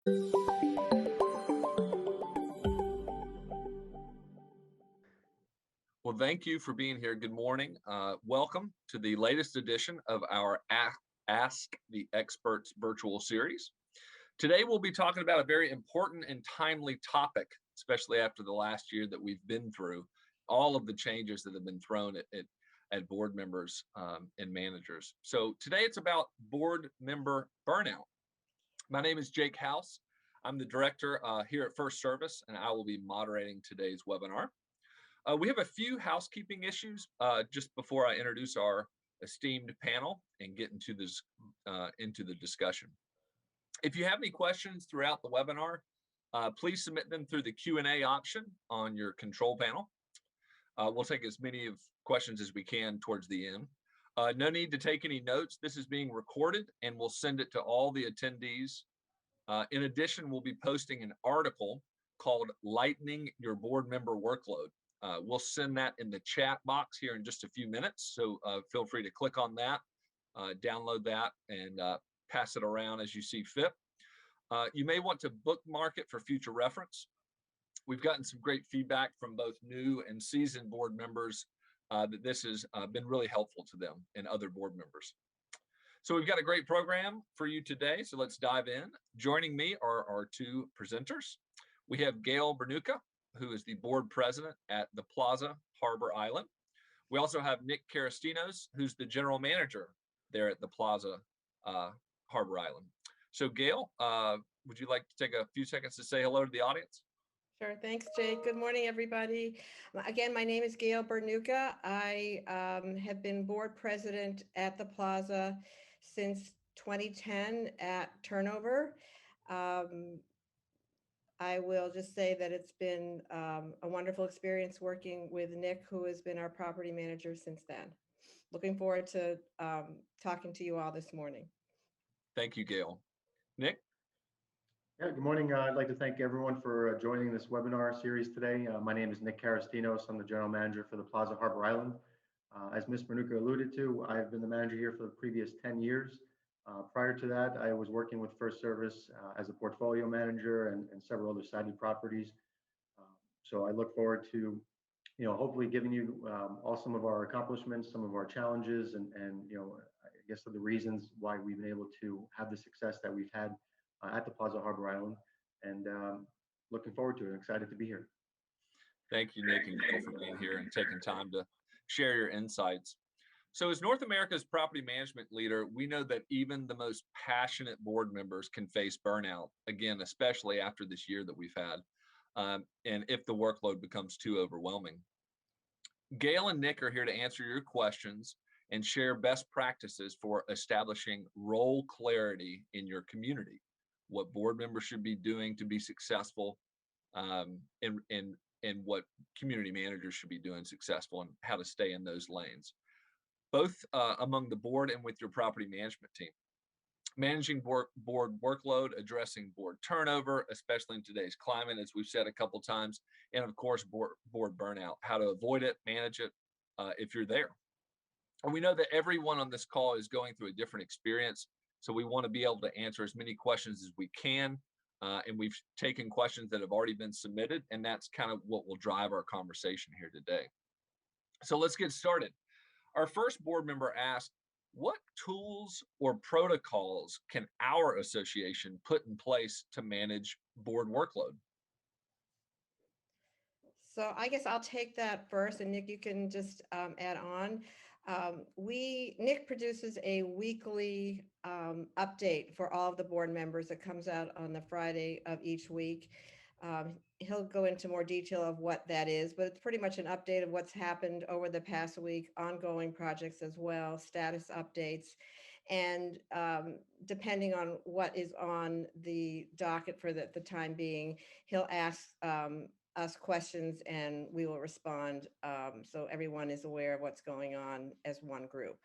Well, thank you for being here. Good morning. Welcome to the latest edition of our Ask the Experts virtual series. Today, we'll be talking about a very important and timely topic, especially after the last year that we've been through, all of the changes that have been thrown at board members and managers. So today it's about board member burnout. My name is Jake House. I'm the director here at First Service, and I will be moderating today's webinar. We have a few housekeeping issues just before I introduce our esteemed panel and get into the discussion. If you have any questions throughout the webinar, please submit them through the Q&A option on your control panel. We'll take as many questions as we can towards the end. No need to take any notes. This is being recorded and we'll send it to all the attendees. In addition, we'll be posting an article called Lightening Your Board Member Workload. We'll send that in the chat box here in just a few minutes. So feel free to click on that, download that, and pass it around as you see fit. You may want to bookmark it for future reference. We've gotten some great feedback from both new and seasoned board members that this has been really helpful to them and other board members. So we've got a great program for you today. So let's dive in. Joining me are our two presenters. We have Gail Bernucca, who is the board president at the Plaza Harbor Island. We also have Nick Karastinos, who's the general manager there at the Plaza Harbor Island. So Gail, would you like to take a few seconds to say hello to the audience? Sure. Thanks, Jake. Good morning, everybody. Again, my name is Gail Bernucca. I have been board president at the Plaza since 2010 at turnover. I will just say that it's been a wonderful experience working with Nick, who has been our property manager since then. Looking forward to talking to you all this morning. Thank you, Gail. Nick? Yeah, good morning. I'd like to thank everyone for joining this webinar series today. My name is Nick Karastinos. I'm the general manager for the Plaza Harbor Island. As Ms. Bernucca alluded to, I've been the manager here for the previous 10 years. Prior to that, I was working with First Service as a portfolio manager and several other sided properties. So I look forward to, hopefully giving you all some of our accomplishments, some of our challenges, and I guess the reasons why we've been able to have the success that we've had at the Plaza Harbor Island, and looking forward to it. Excited to be here. Thank you, Nick and Gail, for being here and taking time to share your insights. So as North America's property management leader, we know that even the most passionate board members can face burnout, again, especially after this year that we've had, and if the workload becomes too overwhelming. Gail and Nick are here to answer your questions and share best practices for establishing role clarity in your community, what board members should be doing to be successful, and what community managers should be doing successful, and how to stay in those lanes, both among the board and with your property management team. Managing board workload, addressing board turnover, especially in today's climate, as we've said a couple times, and of course, board burnout, how to avoid it, manage it if you're there. And we know that everyone on this call is going through a different experience, so we want to be able to answer as many questions as we can. And we've taken questions that have already been submitted, and that's kind of what will drive our conversation here today. So let's get started. Our first board member asked, what tools or protocols can our association put in place to manage board workload? So I guess I'll take that first, and Nick, you can just add on. Nick produces a weekly update for all of the board members that comes out on the Friday of each week. He'll go into more detail of what that is, but it's pretty much an update of what's happened over the past week, ongoing projects as well, status updates, and depending on what is on the docket for the time being, he'll ask us questions and we will respond, so everyone is aware of what's going on as one group.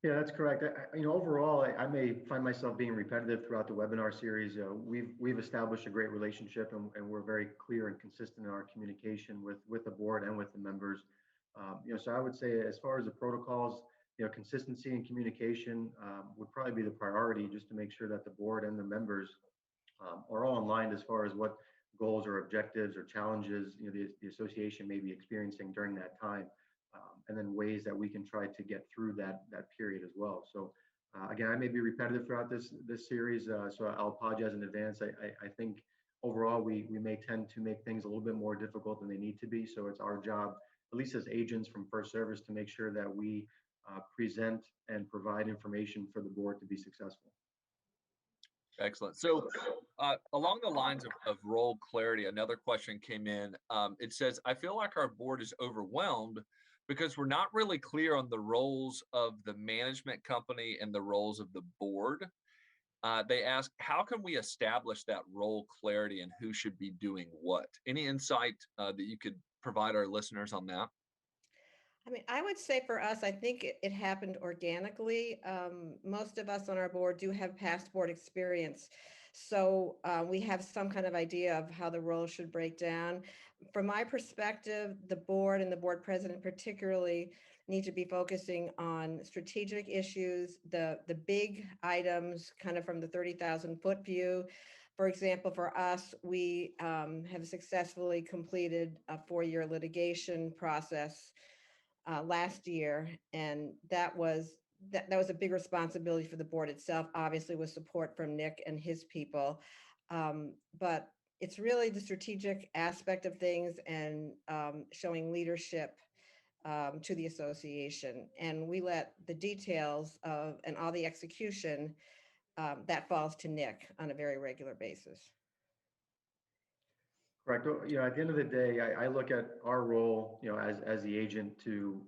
Yeah, that's correct. Overall, I may find myself being repetitive throughout the webinar series. We've established a great relationship, and we're very clear and consistent in our communication with the board and with the members. So I would say, as far as the protocols, consistency and communication would probably be the priority, just to make sure that the board and the members are all aligned as far as what goals or objectives or challenges the association may be experiencing during that time, and then ways that we can try to get through that period as well. So again, I may be repetitive throughout this series, so I'll apologize in advance. I think overall we may tend to make things a little bit more difficult than they need to be. So it's our job, at least as agents from First Service, to make sure that we present and provide information for the board to be successful. Excellent. So along the lines of role clarity, another question came in. It says, I feel like our board is overwhelmed because we're not really clear on the roles of the management company and the roles of the board. They ask, how can we establish that role clarity and who should be doing what? Any insight that you could provide our listeners on that? I mean, I would say for us, I think it happened organically. Most of us on our board do have past board experience. So we have some kind of idea of how the role should break down. From my perspective, the board and the board president particularly need to be focusing on strategic issues, the big items kind of from the 30,000-foot view. For example, for us, we have successfully completed a 4-year litigation process last year, and that was a big responsibility for the board itself, obviously with support from Nick and his people. But it's really the strategic aspect of things and showing leadership to the association. And we let the details of and all the execution that falls to Nick on a very regular basis. Correct. At the end of the day, I look at our role, as the agent, to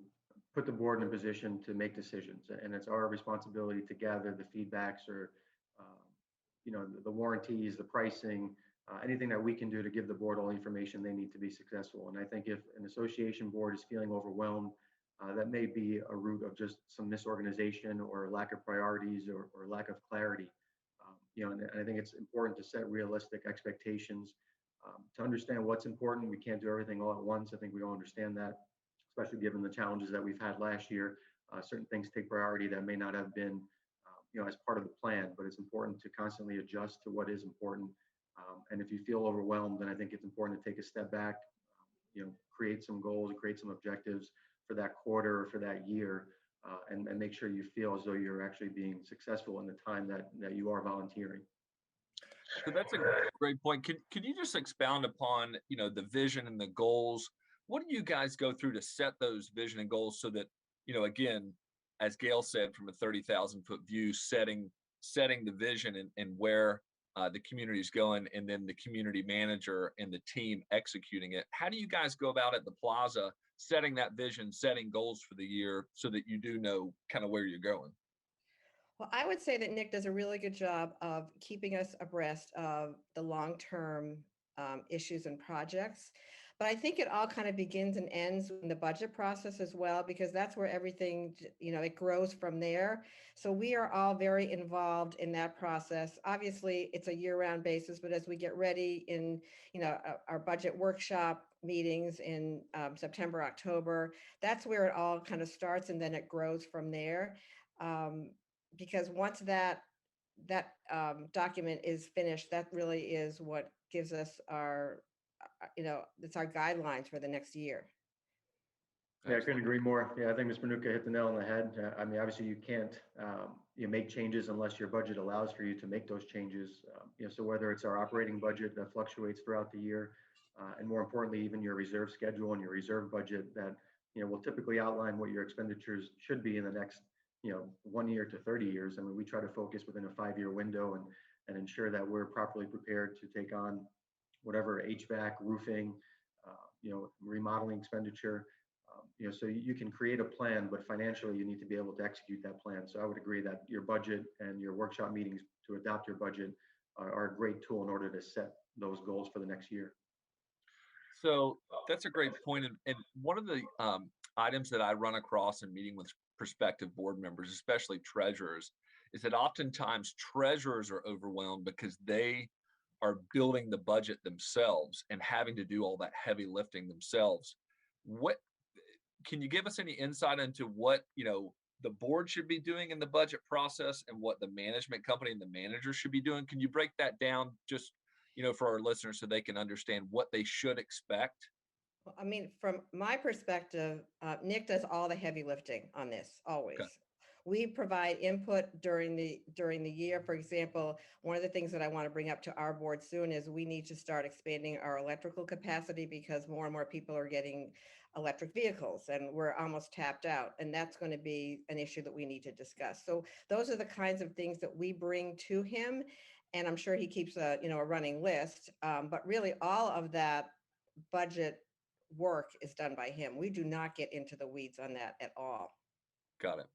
put the board in a position to make decisions, and it's our responsibility to gather the feedbacks or, the warranties, the pricing, anything that we can do to give the board all the information they need to be successful. And I think if an association board is feeling overwhelmed, that may be a root of just some misorganization or lack of priorities or lack of clarity. And I think it's important to set realistic expectations. To understand what's important. We can't do everything all at once. I think we all understand that, especially given the challenges that we've had last year. Certain things take priority that may not have been, as part of the plan, but it's important to constantly adjust to what is important. And if you feel overwhelmed, then I think it's important to take a step back, create some goals and create some objectives for that quarter or for that year, and make sure you feel as though you're actually being successful in the time that you are volunteering. So that's a great point. Could you just expound upon, the vision and the goals? What do you guys go through to set those vision and goals so that, again, as Gail said, from a 30,000-foot view, setting the vision and where the community is going, and then the community manager and the team executing it. How do you guys go about at the plaza, setting that vision, setting goals for the year so that you do know kind of where you're going? Well, I would say that Nick does a really good job of keeping us abreast of the long-term issues and projects. But I think it all kind of begins and ends in the budget process as well, because that's where everything, it grows from there. So we are all very involved in that process. Obviously, it's a year-round basis, but as we get ready in, our budget workshop meetings in September, October, that's where it all kind of starts, and then it grows from there. Because once that document is finished, that really is what gives us our, it's our guidelines for the next year. Yeah, I couldn't agree more. Yeah, I think Ms. Manuka hit the nail on the head. I mean, obviously you can't make changes unless your budget allows for you to make those changes. So whether it's our operating budget that fluctuates throughout the year, and more importantly, even your reserve schedule and your reserve budget that will typically outline what your expenditures should be in the next 1 year to 30 years. I mean, we try to focus within a 5-year window and ensure that we're properly prepared to take on whatever HVAC, roofing, remodeling expenditure. So you can create a plan, but financially you need to be able to execute that plan. So I would agree that your budget and your workshop meetings to adopt your budget are a great tool in order to set those goals for the next year. So that's a great point. And one of the items that I run across in meeting with prospective board members, especially treasurers, is that oftentimes treasurers are overwhelmed because they are building the budget themselves and having to do all that heavy lifting themselves. What can you give us any insight into what the board should be doing in the budget process and what the management company and the manager should be doing? Can you break that down just, for our listeners so they can understand what they should expect? Well, I mean, from my perspective, Nick does all the heavy lifting on this always. Okay. We provide input during the year. For example, one of the things that I want to bring up to our board soon is we need to start expanding our electrical capacity because more and more people are getting electric vehicles and we're almost tapped out. And that's going to be an issue that we need to discuss. So those are the kinds of things that we bring to him. And I'm sure he keeps a running list. But really all of that budget work is done by him. We do not get into the weeds on that at all. Got it.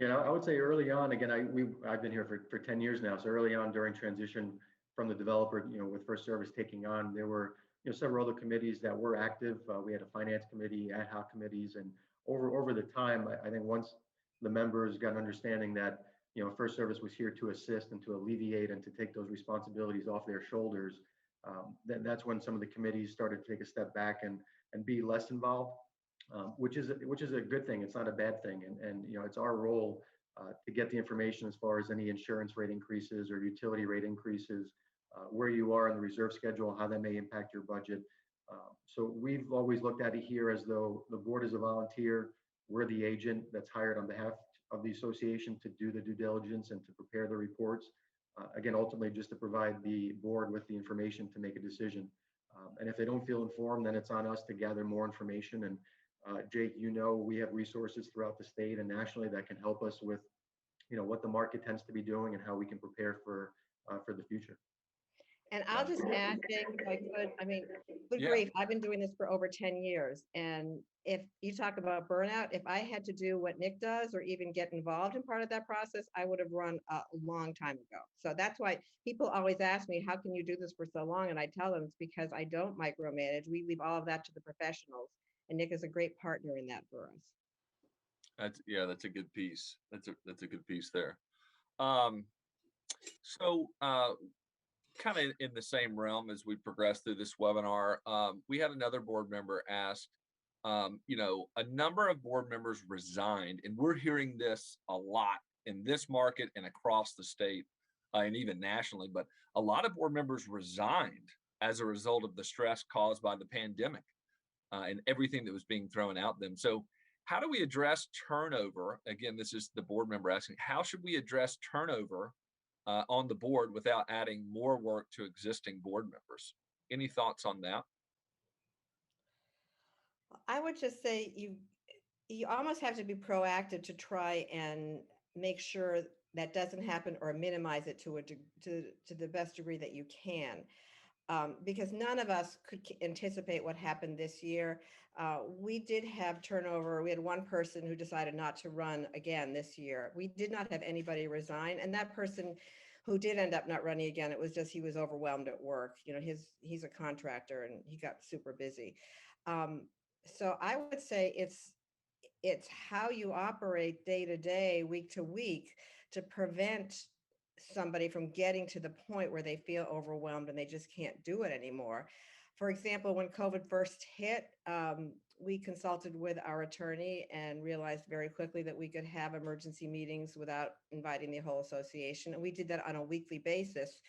I would say early on, again, I've been here for 10 years now. So early on during transition from the developer, with First Service taking on, there were, several other committees that were active. We had a finance committee, ad hoc committees, and over the time, I think once the members got an understanding that, First Service was here to assist and to alleviate and to take those responsibilities off their shoulders, that's when some of the committees started to take a step back and be less involved. Which is a good thing. It's not a bad thing, and it's our role to get the information as far as any insurance rate increases or utility rate increases, where you are in the reserve schedule, how that may impact your budget. So we've always looked at it here as though the board is a volunteer. We're the agent that's hired on behalf of the association to do the due diligence and to prepare the reports. Again, ultimately, just to provide the board with the information to make a decision. And if they don't feel informed, then it's on us to gather more information. And Jake, we have resources throughout the state and nationally that can help us with, what the market tends to be doing and how we can prepare for the future. And I'll just add, Jake, if I could, I mean, good Yeah. grief, I've been doing this for over 10 years. And if you talk about burnout, if I had to do what Nick does or even get involved in part of that process, I would have run a long time ago. So that's why people always ask me, how can you do this for so long? And I tell them it's because I don't micromanage. We leave all of that to the professionals. And Nick is a great partner in that for us. That's a good piece. That's a good piece there. So kind of in the same realm as we progress through this webinar, we had another board member ask, a number of board members resigned, and we're hearing this a lot in this market and across the state and even nationally, but a lot of board members resigned as a result of the stress caused by the pandemic and everything that was being thrown at them. So how do we address turnover? Again, this is the board member asking, how should we address turnover on the board without adding more work to existing board members? Any thoughts on that? I would just say you almost have to be proactive to try and make sure that doesn't happen or minimize it to the best degree that you can. Because none of us could anticipate what happened this year. We did have turnover. We had one person who decided not to run again this year. We did not have anybody resign. And that person who did end up not running again, it was just he was overwhelmed at work. He's a contractor and he got super busy. So I would say it's how you operate day to day, week to week to prevent somebody from getting to the point where they feel overwhelmed and they just can't do it anymore. For example, when COVID first hit, we consulted with our attorney and realized very quickly that we could have emergency meetings without inviting the whole association. And we did that on a weekly basis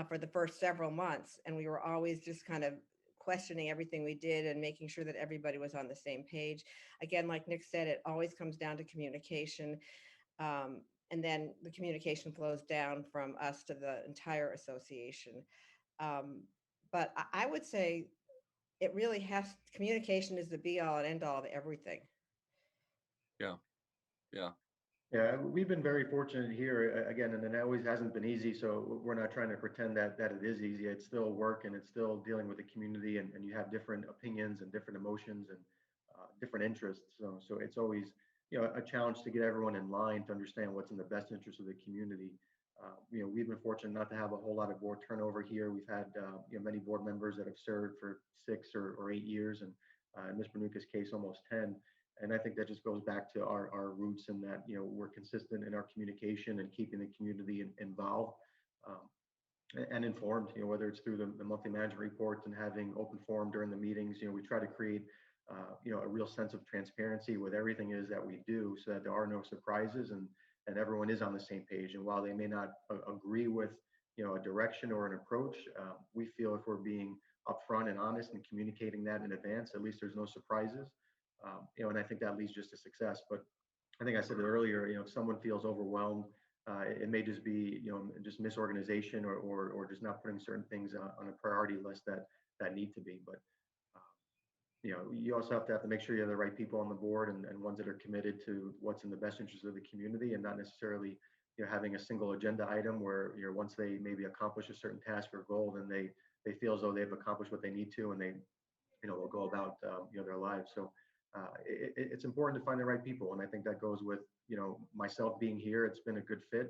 for the first several months. And we were always just kind of questioning everything we did and making sure that everybody was on the same page. Again, like Nick said, it always comes down to communication. And then the communication flows down from us to the entire association. But I would say it really communication is the be all and end all of everything. Yeah. Yeah, we've been very fortunate here again, and it always hasn't been easy. So we're not trying to pretend that it is easy. It's still work, and it's still dealing with the community, and you have different opinions and different emotions and different interests. So it's always a challenge to get everyone in line to understand what's in the best interest of the community. We've been fortunate not to have a whole lot of board turnover here. We've had many board members that have served for 6 or 8 years, and in Ms. Bernuca's case, almost 10. And I think that just goes back to our roots and that, we're consistent in our communication and keeping the community involved and informed, whether it's through the monthly management reports and having open forum during the meetings. We try to create a real sense of transparency with everything it is that we do, so that there are no surprises, and everyone is on the same page. And while they may not agree with a direction or an approach, we feel if we're being upfront and honest and communicating that in advance, at least there's no surprises. And I think that leads just to success. But I think I said it earlier, if someone feels overwhelmed, it may just be, just misorganization, or just not putting certain things on a priority list that need to be. But you also have to make sure you have the right people on the board, and ones that are committed to what's in the best interest of the community, and not necessarily having a single agenda item where once they maybe accomplish a certain task or goal, then they feel as though they've accomplished what they need to, and they will go about their lives. So it's important to find the right people, and I think that goes with myself being here. It's been a good fit,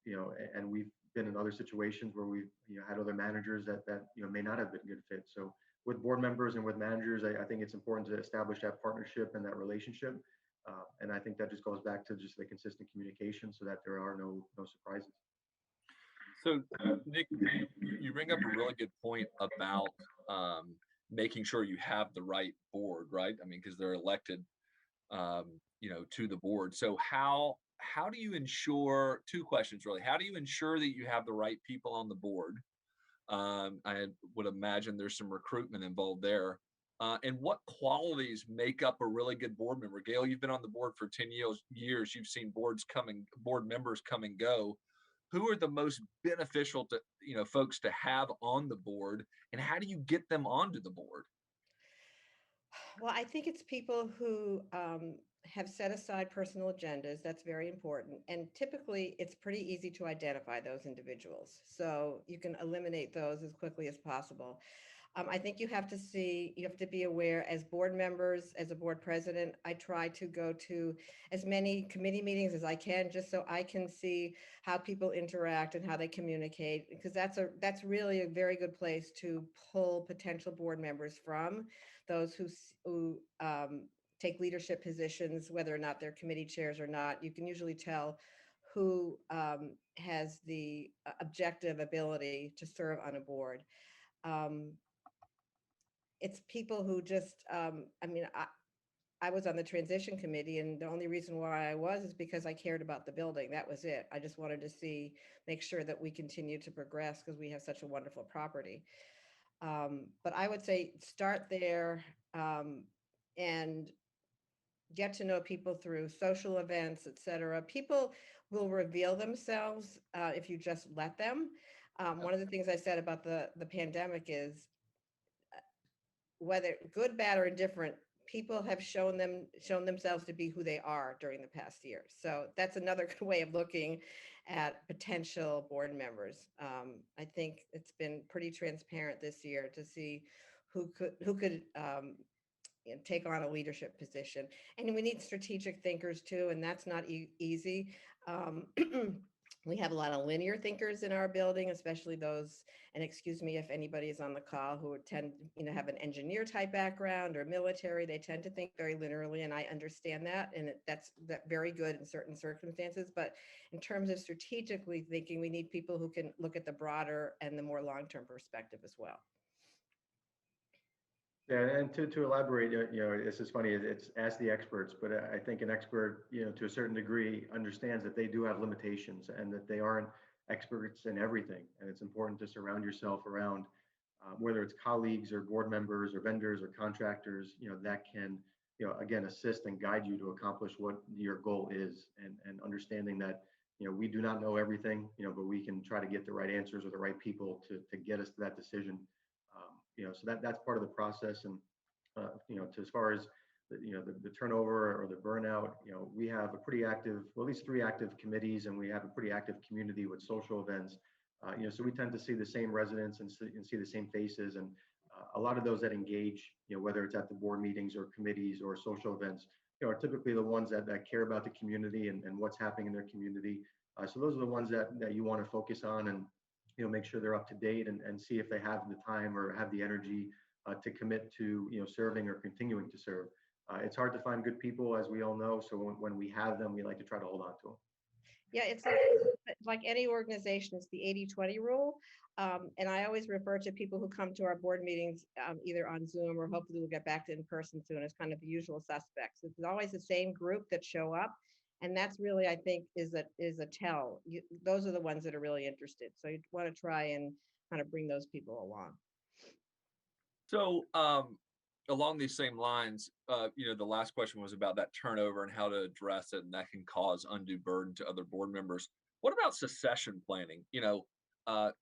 and we've been in other situations where we've had other managers that may not have been a good fit. So with board members and with managers, I think it's important to establish that partnership and that relationship, and I think that just goes back to just the consistent communication, so that there are no surprises. So, Nick, you bring up a really good point about making sure you have the right board, right? I mean, because they're elected, to the board. So how do you ensure, two questions really, how do you ensure that you have the right people on the board? I would imagine there's some recruitment involved there. And what qualities make up a really good board member? Gail, you've been on the board for 10 years. You've seen board members come and go. Who are the most beneficial to, folks to have on the board, and how do you get them onto the board? Well, I think it's people who have set aside personal agendas. That's very important. And typically, it's pretty easy to identify those individuals. So you can eliminate those as quickly as possible. I think you have to be aware as board members, as a board president, I try to go to as many committee meetings as I can, just so I can see how people interact and how they communicate, because that's really a very good place to pull potential board members from, those who take leadership positions, whether or not they're committee chairs or not. You can usually tell who has the objective ability to serve on a board. It's people who just, I was on the transition committee, and the only reason why I was is because I cared about the building. That was it. I just wanted to make sure that we continue to progress, because we have such a wonderful property. But I would say start there, and get to know people through social events, et cetera. People will reveal themselves if you just let them. One of the things I said about the pandemic is, whether good, bad, or indifferent, people have shown themselves to be who they are during the past year. So that's another good way of looking at potential board members. I think it's been pretty transparent this year to see who could take on a leadership position. And we need strategic thinkers too, and that's not easy. We have a lot of linear thinkers in our building, especially those, and excuse me if anybody is on the call, who tend, have an engineer type background or military. They tend to think very linearly, and I understand that, and that's very good in certain circumstances. But in terms of strategically thinking, we need people who can look at the broader and the more long-term perspective as well. Yeah, and to elaborate, this is funny. It's ask the experts, but I think an expert, to a certain degree, understands that they do have limitations and that they aren't experts in everything. And it's important to surround yourself around, whether it's colleagues or board members or vendors or contractors, that can, again, assist and guide you to accomplish what your goal is, and understanding that, we do not know everything, but we can try to get the right answers or the right people to get us to that decision. So that's part of the process. And to as far as the turnover or the burnout, we have a pretty active, well, at least 3 active committees, and we have a pretty active community with social events. So we tend to see the same residents and see the same faces, and a lot of those that engage, whether it's at the board meetings or committees or social events, are typically the ones that care about the community and what's happening in their community. So those are the ones that you want to focus on, and make sure they're up to date, and see if they have the time or have the energy to commit to serving or continuing to serve. It's hard to find good people, as we all know. So when we have them, we like to try to hold on to them. Yeah, it's like any organization, it's the 80-20 rule. And I always refer to people who come to our board meetings, either on Zoom or hopefully we'll get back to in person soon, as kind of the usual suspects. It's always the same group that show up. And that's really, I think, is a tell. Those are the ones that are really interested. So you want to try and kind of bring those people along. So, along these same lines, the last question was about that turnover and how to address it, and that can cause undue burden to other board members. What about succession planning? $1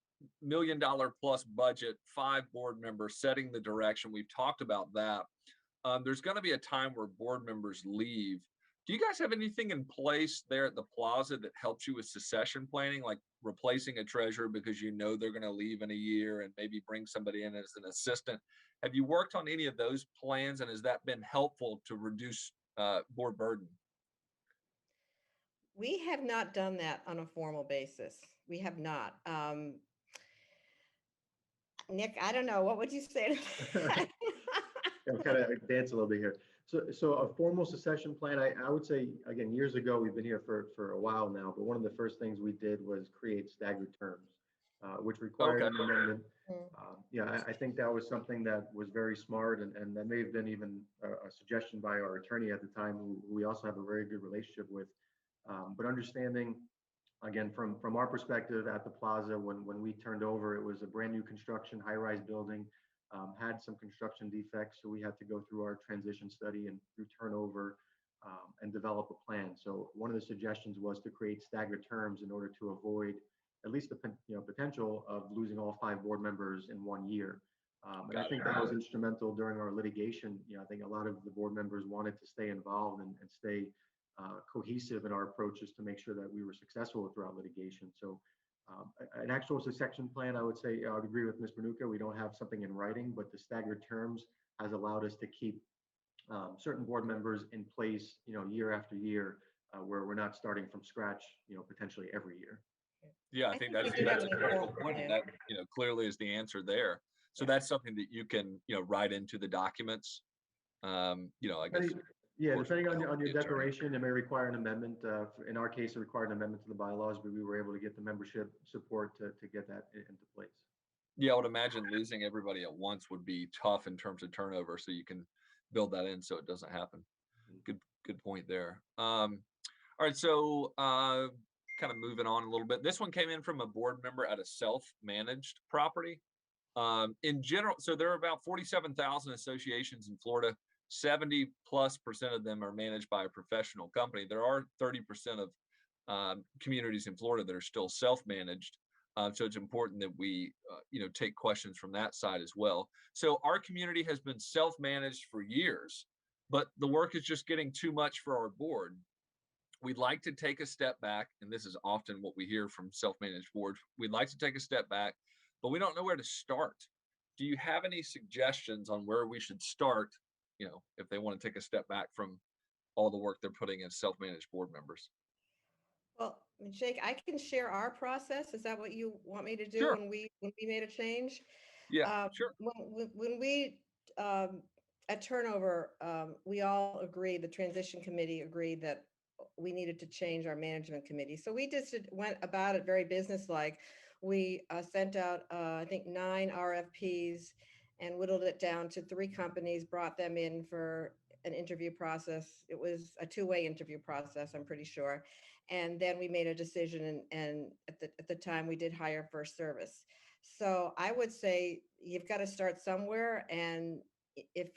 million plus budget, 5 board members setting the direction. We've talked about that. There's going to be a time where board members leave. Do you guys have anything in place there at the plaza that helps you with succession planning, like replacing a treasurer because they're going to leave in a year and maybe bring somebody in as an assistant? Have you worked on any of those plans, and has that been helpful to reduce board burden? We have not done that on a formal basis. We have not. Nick, I don't know. What would you say to that? I'm kind of dance a little bit here. So a formal succession plan, I would say, again, years ago, we've been here for a while now, but one of the first things we did was create staggered terms, which required Okay. an amendment. Mm. I think that was something that was very smart, and that may have been even a suggestion by our attorney at the time, who we also have a very good relationship with. But understanding, again, from our perspective at the plaza, when we turned over, it was a brand new construction, high-rise building, had some construction defects, so we had to go through our transition study and through turnover, and develop a plan. So one of the suggestions was to create staggered terms in order to avoid at least the potential of losing all 5 board members in 1 year. And I think that was instrumental during our litigation. I think a lot of the board members wanted to stay involved and stay cohesive in our approaches to make sure that we were successful throughout litigation. So an actual succession plan, I would say, I would agree with Ms. Manuka. We don't have something in writing, but the staggered terms has allowed us to keep certain board members in place, year after year, where we're not starting from scratch, potentially every year. Yeah, I think that's a critical point, and that clearly is the answer there. So that's something that you can write into the documents. I guess. Yeah, depending on your declaration, it may require an amendment. In our case, it required an amendment to the bylaws, but we were able to get the membership support to get that into place. Yeah, I would imagine losing everybody at once would be tough in terms of turnover, so you can build that in so it doesn't happen. Good point there. All right, so kind of moving on a little bit. This one came in from a board member at a self-managed property. In general, so there are about 47,000 associations in Florida. 70+% of them are managed by a professional company. There are 30% of communities in Florida that are still self-managed. So it's important that we, take questions from that side as well. So our community has been self-managed for years, but the work is just getting too much for our board. We'd like to take a step back, and this is often what we hear from self-managed boards. We'd like to take a step back, but we don't know where to start. Do you have any suggestions on where we should start, if they want to take a step back from all the work they're putting as self-managed board members? Well, Jake, I can share our process. Is that what you want me to do? Sure. when we made a change? Yeah, sure. When we at turnover, we all agreed, the transition committee agreed that we needed to change our management committee. So we just went about it very businesslike. We sent out, I think, 9 RFPs and whittled it down to 3 companies, brought them in for an interview process. It was a 2-way interview process, I'm pretty sure. And then we made a decision, and at the time we did hire First Service. So I would say you've got to start somewhere. And if,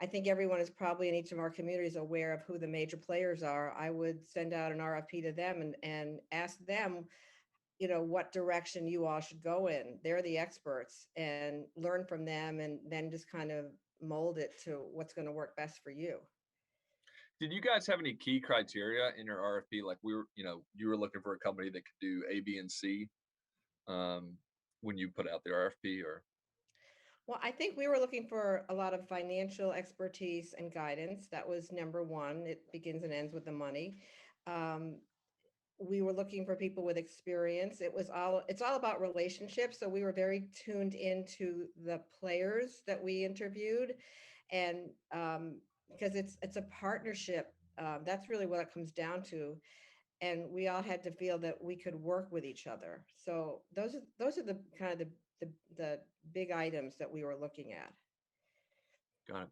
I think everyone is probably in each of our communities aware of who the major players are. I would send out an RFP to them and ask them, what direction you all should go in. They're the experts, and learn from them, and then just kind of mold it to what's going to work best for you. Did you guys have any key criteria in your RFP? Like you were looking for a company that could do A, B, and C when you put out the RFP, or? Well, I think we were looking for a lot of financial expertise and guidance. That was number one. It begins and ends with the money. We were looking for people with experience. It's all about relationships. So we were very tuned into the players that we interviewed, and because it's a partnership. That's really what it comes down to. and we all had to feel that we could work with each other. So those are the kind of the big items that we were looking at. Got it.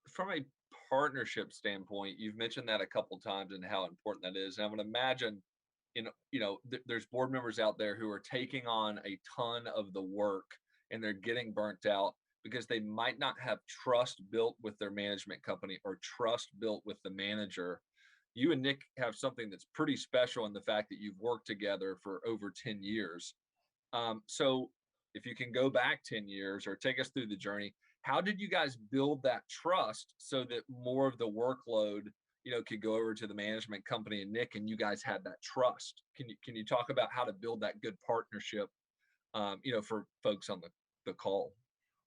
From a partnership standpoint, you've mentioned that a couple times and how important that is. And I would imagine, there's board members out there who are taking on a ton of the work and they're getting burnt out because they might not have trust built with their management company or trust built with the manager. You and Nick have something that's pretty special in the fact that you've worked together for over 10 years. So if you can go back 10 years or take us through the journey, how did you guys build that trust so that more of the workload, could go over to the management company and Nick, and you guys had that trust? Can you talk about how to build that good partnership, for folks on the call?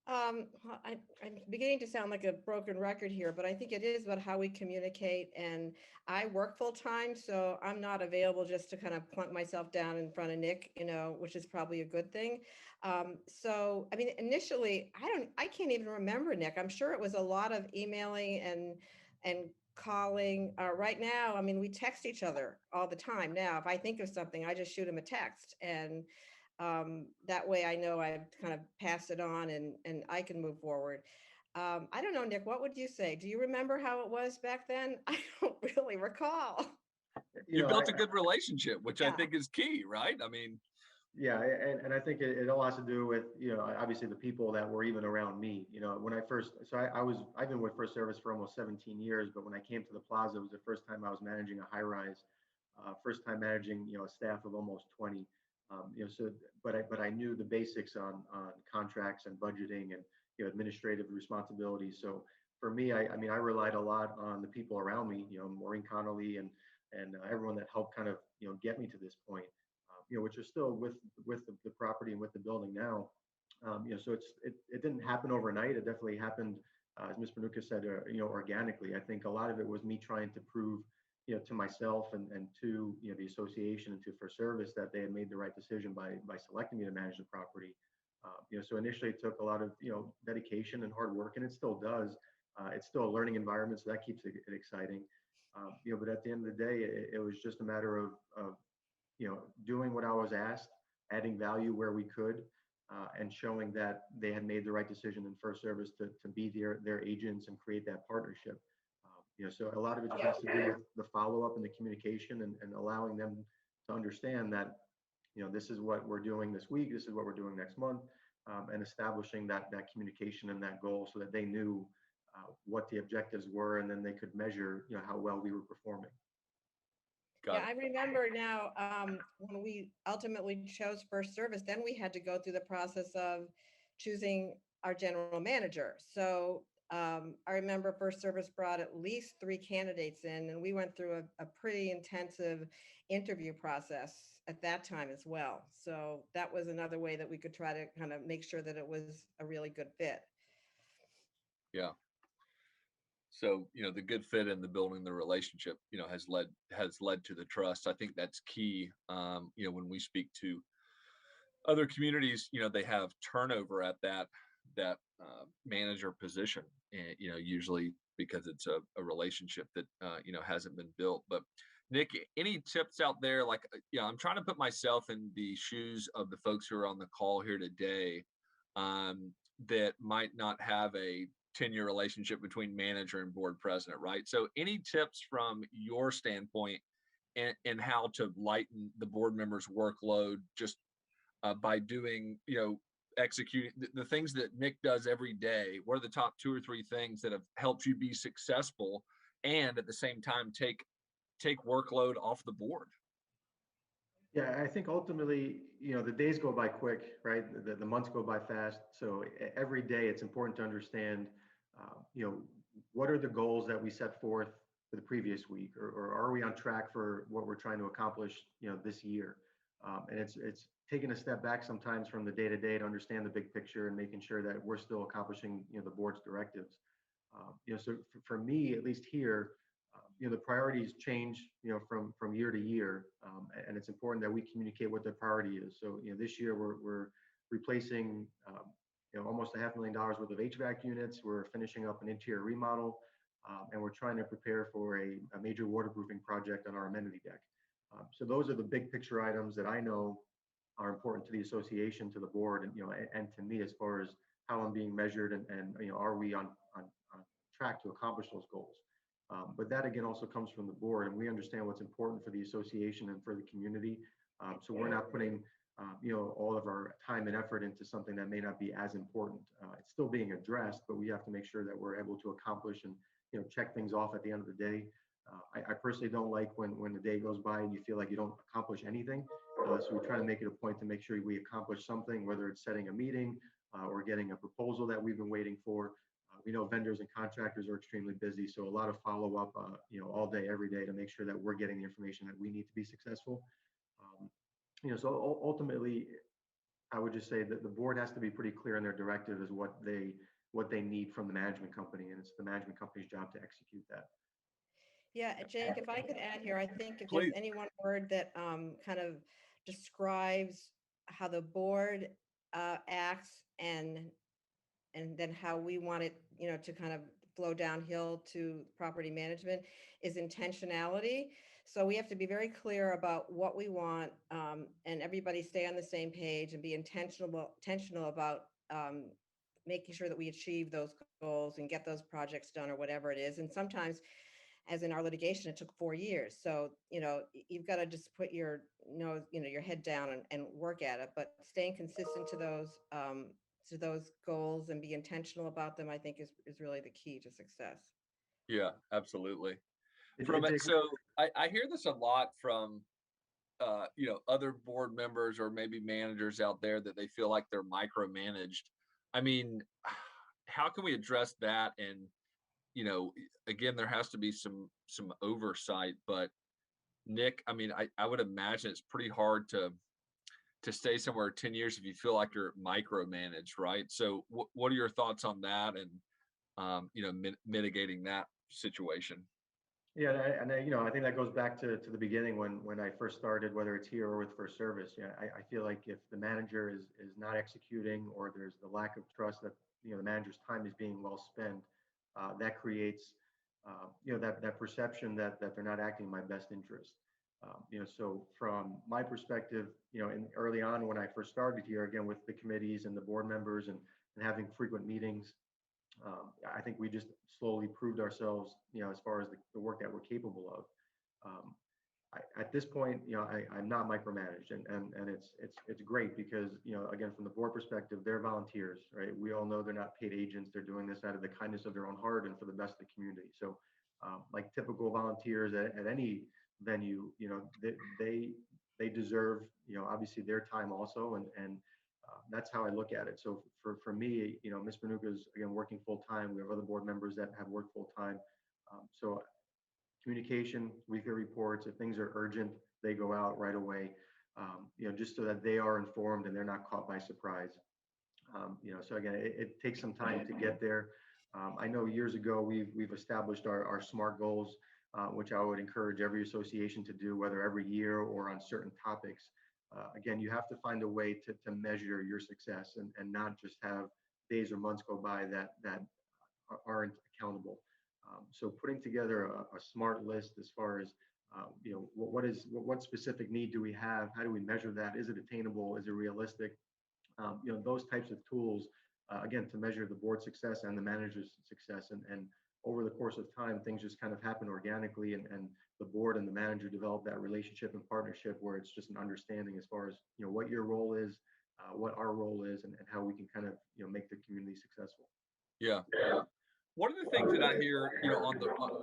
Well, I'm beginning to sound like a broken record here, but I think it is about how we communicate. And I work full time, so I'm not available just to kind of plunk myself down in front of Nick, which is probably a good thing. So, I mean, initially, I can't even remember Nick. I'm sure it was a lot of emailing and calling. Right now, I mean, we text each other all the time. Now, if I think of something, I just shoot him a text, and that way I know I've kind of passed it on, and I can move forward. I don't know, Nick, what would you say? Do you remember how it was back then? I don't really recall. You You know, built a good relationship, which I Yeah. think is key, right? I mean, yeah, and I think it all has to do with, obviously the people that were even around me. When I first, so I've been with First Service for almost 17 years, but when I came to the Plaza, it was the first time I was managing a high rise, first time managing, a staff of almost 20. So, but I knew the basics on contracts and budgeting and, administrative responsibilities. So for me, I mean, I relied a lot on the people around me, Maureen Connolly and everyone that helped kind of, get me to this point. Which are still with the property and with the building now. So it didn't happen overnight. It definitely happened, as Ms. Manuka said, organically. I think a lot of it was me trying to prove, to myself and to, the association and to First Service that they had made the right decision by selecting me to manage the property. So initially it took a lot of, dedication and hard work, and it still does. It's still a learning environment, so that keeps it exciting. But at the end of the day, it was just a matter of doing what I was asked, adding value where we could, and showing that they had made the right decision in First Service to be their agents and create that partnership. So a lot of it just has to do with the follow-up and the communication and allowing them to understand that, this is what we're doing this week, this is what we're doing next month, and establishing that communication and that goal so that they knew what the objectives were, and then they could measure, how well we were performing. Yeah, got I remember now, when we ultimately chose First Service, then we had to go through the process of choosing our general manager. So I remember First Service brought at least 3 candidates in, and we went through a pretty intensive interview process at that time as well. So that was another way that we could try to kind of make sure that it was a really good fit. Yeah. So, the good fit and the building the relationship, has led to the trust. I think that's key. When we speak to other communities, they have turnover at that manager position, and usually because it's a relationship that hasn't been built. But Nick, any tips out there? Like, I'm trying to put myself in the shoes of the folks who are on the call here today, that might not have a 10-year relationship between manager and board president, right? So any tips from your standpoint and how to lighten the board members' workload just by doing, executing the things that Nick does every day? What are the top 2 or 3 things that have helped you be successful and at the same time take workload off the board? Yeah, I think ultimately, the days go by quick, right? The months go by fast. So every day it's important to understand, what are the goals that we set forth for the previous week, or are we on track for what we're trying to accomplish, this year? And it's taking a step back sometimes from the day to day to understand the big picture and making sure that we're still accomplishing, the board's directives. So for me, at least here, the priorities change, from year to year, and it's important that we communicate what the priority is. So, this year we're replacing, almost $500,000 worth of HVAC units. We're finishing up an interior remodel. and we're trying to prepare for a major waterproofing project on our amenity deck. So those are the big picture items that I know are important to the association, to the board, and and to me as far as how I'm being measured, and are we on track to accomplish those goals. But that again also comes from the board, and we understand what's important for the association and for the community. So we're not putting all of our time and effort into something that may not be as important. It's still being addressed, but we have to make sure that we're able to accomplish and check things off at the end of the day. I personally don't like when the day goes by and you feel like you don't accomplish anything. So we try to make it a point to make sure we accomplish something, whether it's setting a meeting or getting a proposal that we've been waiting for. We know vendors and contractors are extremely busy, so a lot of follow-up, all day, every day, to make sure that we're getting the information that we need to be successful. So ultimately, I would just say that the board has to be pretty clear in their directive as what they need from the management company, and it's the management company's job to execute that. Yeah, Jake, if I could add here, I think if there's Please. any one word that kind of describes how the board acts and then how we want it, to kind of flow downhill to property management is intentionality. So we have to be very clear about what we want, and everybody stay on the same page and be intentional about making sure that we achieve those goals and get those projects done or whatever it is. And sometimes, as in our litigation, it took 4 years. So, you've got to just put your your head down and work at it, but staying consistent to those goals and be intentional about them, I think is really the key to success. Yeah, absolutely. And Jake, So I hear this a lot from other board members or maybe managers out there that they feel like they're micromanaged. I mean, how can we address that? And again, there has to be some oversight. But Nick, I mean, I would imagine it's pretty hard to stay somewhere 10 years if you feel like you're micromanaged, right? So what are your thoughts on that, and mitigating that situation? yeah, and I think that goes back to the beginning when I first started, whether it's here or with First Service. Yeah, I feel like if the manager is not executing, or there's the lack of trust that the manager's time is being well spent, that creates that perception that they're not acting in my best interest. So from my perspective, in early on when I first started here, again with the committees and the board members and having frequent meetings, I think we just slowly proved ourselves, as far as the work that we're capable of. At this point, I'm not micromanaged, and it's great because, again, from the board perspective, they're volunteers, right? We all know they're not paid agents. They're doing this out of the kindness of their own heart and for the best of the community. So, like typical volunteers at any venue, they deserve, obviously their time also, and that's how I look at it. So for me, Ms. Manuka is again working full time. We have other board members that have worked full time. So communication, weekly reports, if things are urgent, they go out right away. Just so that they are informed and they're not caught by surprise. So again, it takes some time to get there. I know years ago we've established our SMART goals, which I would encourage every association to do, whether every year or on certain topics. Again, you have to find a way to measure your success and not just have days or months go by that aren't accountable. So putting together a SMART list as far as what specific need do we have? How do we measure that? Is it attainable? Is it realistic? Those types of tools, again, to measure the board success and the manager's success. And over the course of time, things just kind of happen organically, and the board and the manager develop that relationship and partnership where it's just an understanding as far as what your role is, what our role is, and how we can kind of make the community successful. Yeah. One of the things that I hear,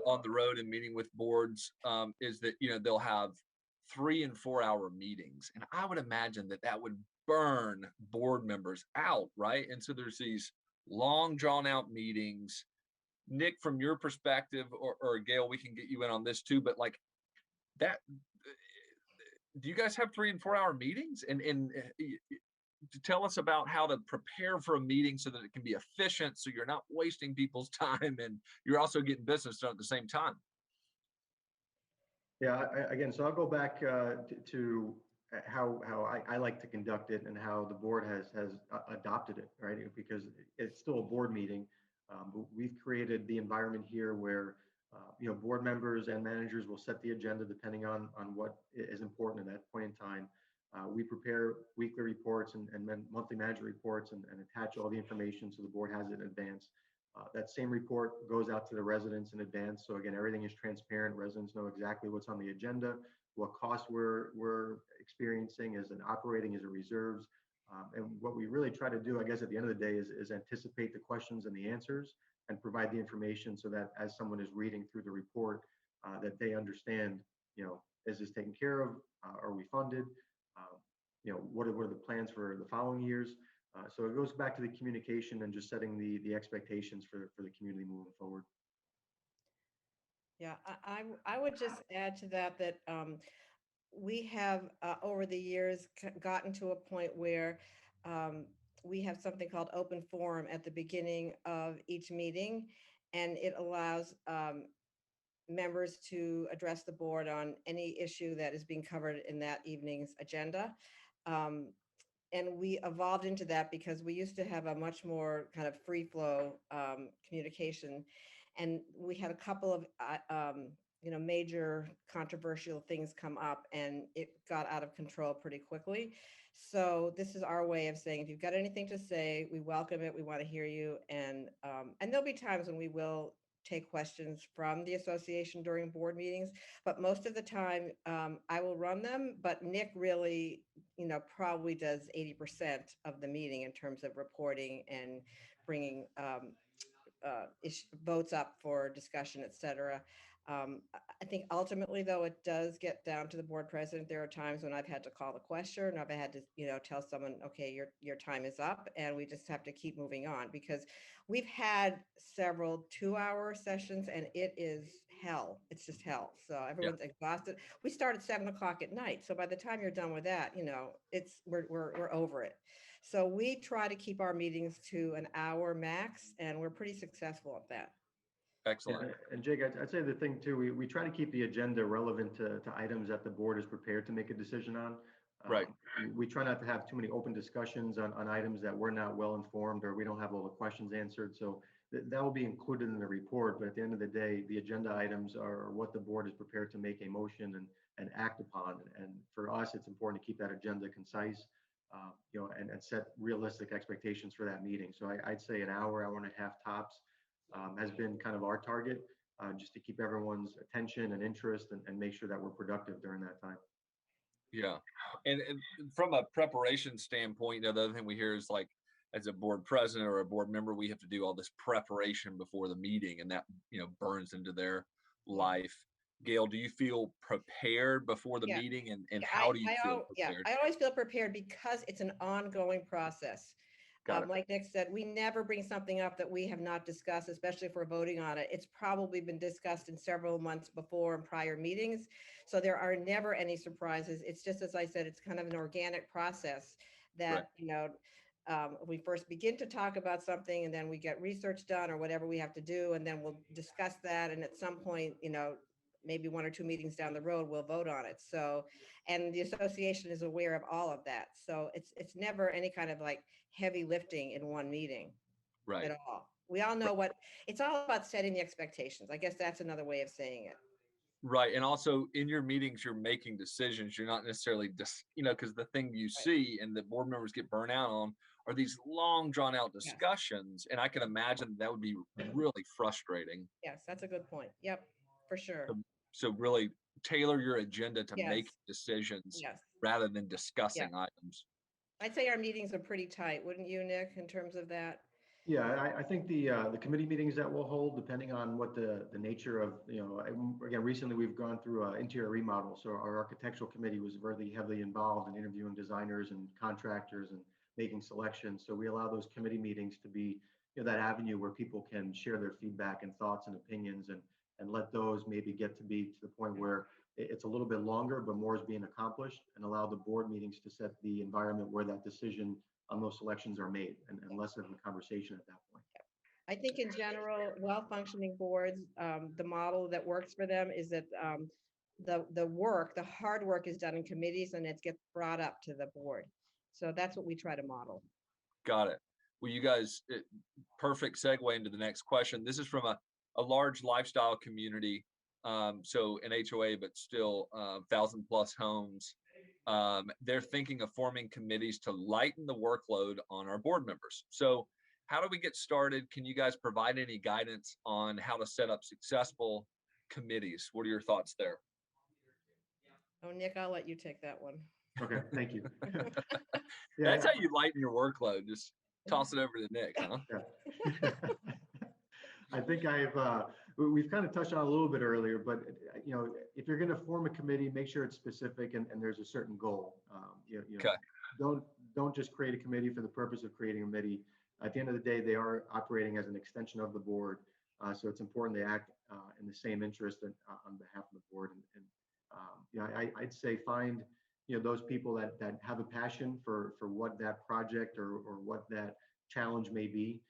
on the road and meeting with boards, is that they'll have 3 and 4 hour meetings, and I would imagine that would burn board members out, right? And so there's these long, drawn out meetings. Nick, from your perspective, or Gail, we can get you in on this too, but like that, do you guys have 3 and 4 hour meetings? And to tell us about how to prepare for a meeting so that it can be efficient, so you're not wasting people's time and you're also getting business done at the same time. Yeah, again, so I'll go back to how I like to conduct it and how the board has adopted it, right? Because it's still a board meeting. But we've created the environment here where board members and managers will set the agenda depending on what is important at that point in time. We prepare weekly reports and monthly manager reports and attach all the information so the board has it in advance. That same report goes out to the residents in advance. So again, everything is transparent. Residents know exactly what's on the agenda, what costs we're experiencing as an operating, as a reserves. And what we really try to do, I guess, at the end of the day is anticipate the questions and the answers and provide the information so that as someone is reading through the report, that they understand, is this taken care of? Are we funded? What are the plans for the following years? So it goes back to the communication and just setting the expectations for the community moving forward. Yeah, I would just add to that we have over the years gotten to a point where we have something called open forum at the beginning of each meeting, and it allows members to address the board on any issue that is being covered in that evening's agenda. And we evolved into that because we used to have a much more kind of free flow communication. And we had a couple of major controversial things come up, and it got out of control pretty quickly. So this is our way of saying, if you've got anything to say, we welcome it. We want to hear you. And there'll be times when we will take questions from the association during board meetings, but most of the time I will run them, but Nick really, probably does 80% of the meeting in terms of reporting and bringing votes up for discussion, et cetera. I think ultimately, though, it does get down to the board president. There are times when I've had to call the question, or I've had to, tell someone, okay, your time is up, and we just have to keep moving on, because we've had several 2-hour sessions, and it is hell. It's just hell. So everyone's exhausted. We start at 7 o'clock at night. So by the time you're done with that, we're over it. So we try to keep our meetings to an hour max, and we're pretty successful at that. Excellent. Yeah, and Jake, I'd say the thing too, we try to keep the agenda relevant to items that the board is prepared to make a decision on. Right. We try not to have too many open discussions on items that we're not well informed or we don't have all the questions answered. So that will be included in the report. But at the end of the day, the agenda items are what the board is prepared to make a motion and act upon. And for us, it's important to keep that agenda concise, and set realistic expectations for that meeting. So I'd say an hour and a half tops has been kind of our target, just to keep everyone's attention and interest and make sure that we're productive during that time. Yeah. And from a preparation standpoint, the other thing we hear is, like, as a board president or a board member, we have to do all this preparation before the meeting, and that, burns into their life. Gail, do you feel prepared before the meeting, and how do you feel prepared? I always feel prepared because it's an ongoing process. Like Nick said, we never bring something up that we have not discussed, especially if we're voting on it. It's probably been discussed in several months before in prior meetings. So there are never any surprises. It's just, as I said, it's kind of an organic process that, we first begin to talk about something, and then we get research done or whatever we have to do. And then we'll discuss that. And at some point, maybe 1 or 2 meetings down the road, we'll vote on it. So, and the association is aware of all of that. So it's never any kind of like heavy lifting in one meeting at all. We all know what it's all about, setting the expectations. I guess that's another way of saying it. Right. And also in your meetings, you're making decisions. You're not necessarily just, because the thing you see and the board members get burnt out on are these long drawn out discussions. And I can imagine that would be really frustrating. Yes, that's a good point. Yep, for sure. So really tailor your agenda to make decisions rather than discussing items. I'd say our meetings are pretty tight, wouldn't you, Nick, in terms of that? Yeah, I think the committee meetings that we'll hold, depending on what the nature of, again, recently we've gone through an interior remodel. So our architectural committee was very heavily involved in interviewing designers and contractors and making selections. So we allow those committee meetings to be, that avenue where people can share their feedback and thoughts and opinions, and let those maybe get to be to the point where it's a little bit longer, but more is being accomplished, and allow the board meetings to set the environment where that decision on those selections are made, and less of a conversation at that point. I think in general, well-functioning boards, the model that works for them is that the hard work is done in committees, and it gets brought up to the board. So that's what we try to model. Got it. Well, you guys, perfect segue into the next question. This is from a large lifestyle community. So an HOA, but still 1,000+ homes. They're thinking of forming committees to lighten the workload on our board members. So how do we get started? Can you guys provide any guidance on how to set up successful committees? What are your thoughts there? Oh, Nick, I'll let you take that one. Okay, thank you. That's how you lighten your workload. Just toss it over to Nick, huh? Yeah. I think we've kind of touched on it a little bit earlier, but if you're going to form a committee, make sure it's specific and there's a certain goal. Okay. Don't just create a committee for the purpose of creating a committee. At the end of the day, they are operating as an extension of the board, so it's important they act in the same interest on behalf of the board. I'd say find those people that have a passion for what that project or what that challenge may be,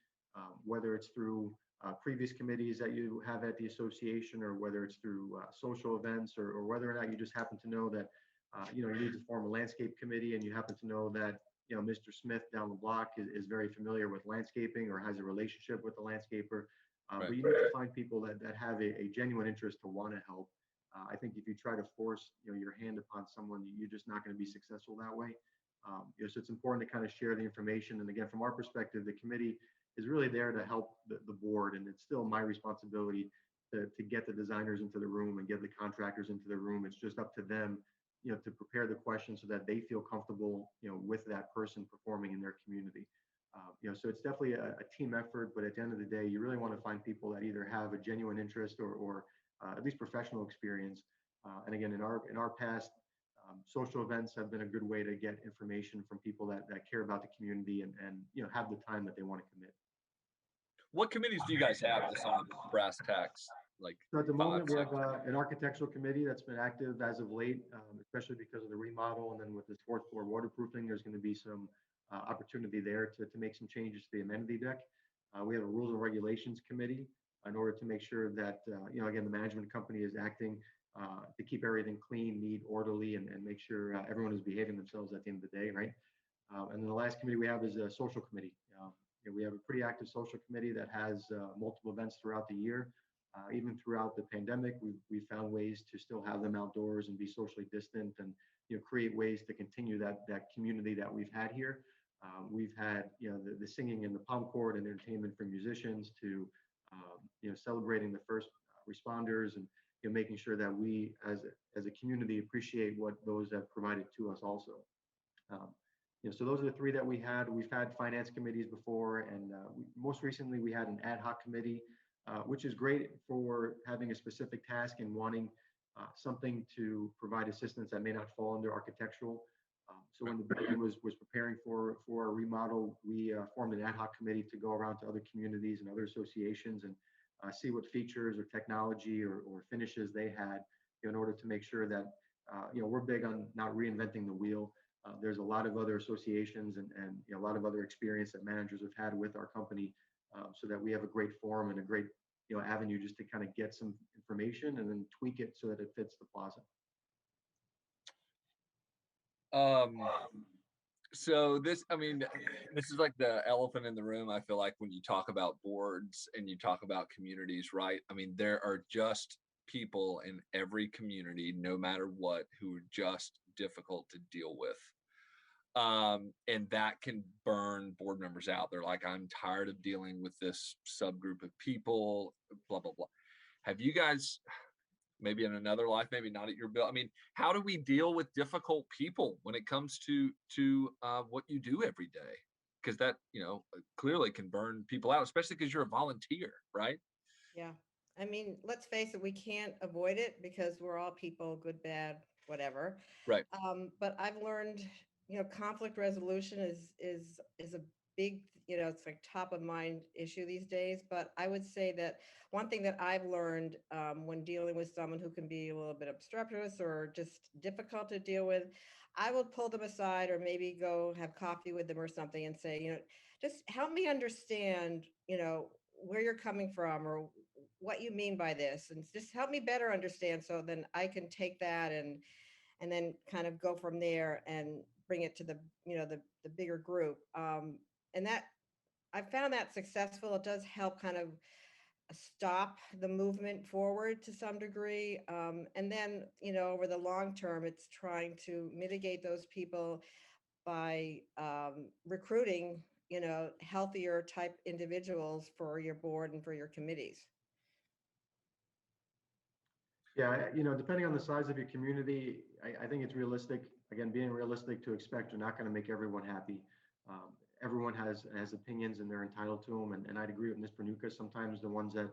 whether it's through previous committees that you have at the association, or whether it's through social events, or whether or not you just happen to know that you need to form a landscape committee, and you happen to know that Mr. Smith down the block is very familiar with landscaping or has a relationship with the landscaper. Right. But you need to find people that have a genuine interest to want to help. I think if you try to force your hand upon someone, you're just not going to be successful that way. So it's important to kind of share the information. And again, from our perspective, the committee is really there to help the board, and it's still my responsibility to get the designers into the room and get the contractors into the room. It's just up to them, to prepare the questions so that they feel comfortable, with that person performing in their community. So it's definitely a team effort, but at the end of the day, you really want to find people that either have a genuine interest or at least professional experience. And again, in our past, social events have been a good way to get information from people that care about the community and have the time that they want to commit. What committees do you guys have, just on the brass tacks? Like, So at the moment, we have 5, 6? an architectural committee that's been active as of late, especially because of the remodel. And then with this fourth floor waterproofing, there's going to be some opportunity there to make some changes to the amenity deck. We have a rules and regulations committee in order to make sure that, again, the management company is acting to keep everything clean, neat, orderly, and make sure everyone is behaving themselves at the end of the day, right? And then the last committee we have is a social committee. We have a pretty active social committee that has multiple events throughout the year. Even throughout the pandemic, we found ways to still have them outdoors and be socially distant, and create ways to continue that community that we've had here. We've had the singing in the palm court and entertainment for musicians, to celebrating the first responders, and making sure that we as a community appreciate what those have provided to us also. So those are the three that we had. We've had finance committees before, and most recently we had an ad hoc committee, which is great for having a specific task and wanting something to provide assistance that may not fall under architectural. So when the building was preparing for a remodel, we formed an ad hoc committee to go around to other communities and other associations and see what features or technology or finishes they had, in order to make sure that we're big on not reinventing the wheel. There's a lot of other associations and a lot of other experience that managers have had with our company, so that we have a great forum and a great avenue just to kind of get some information and then tweak it so that it fits the plaza. So this is like the elephant in the room. I feel like when you talk about boards and you talk about communities, right? I mean, there are just people in every community, no matter what, who are just difficult to deal with. And that can burn board members out. They're like, I'm tired of dealing with this subgroup of people, blah, blah, blah. Have you guys, maybe in another life, maybe not at your bill, how do we deal with difficult people when it comes to what you do every day? Because that, clearly can burn people out, especially because you're a volunteer, right? Yeah. Let's face it, we can't avoid it because we're all people, good, bad, whatever. Right. But I've learned, conflict resolution is a big, it's like top of mind issue these days. But I would say that one thing that I've learned when dealing with someone who can be a little bit obstreperous or just difficult to deal with, I will pull them aside or maybe go have coffee with them or something and say, just help me understand, where you're coming from or what you mean by this, and just help me better understand, so then I can take that and then kind of go from there and bring it to the the bigger group. And that I found that successful. It does help kind of stop the movement forward to some degree. And then, over the long term, it's trying to mitigate those people by recruiting, healthier type individuals for your board and for your committees. Yeah, depending on the size of your community, I think it's realistic, again, being realistic to expect you're not going to make everyone happy. Um, Everyone has opinions and they're entitled to them. And I'd agree with Ms. Pernuka. Sometimes the ones that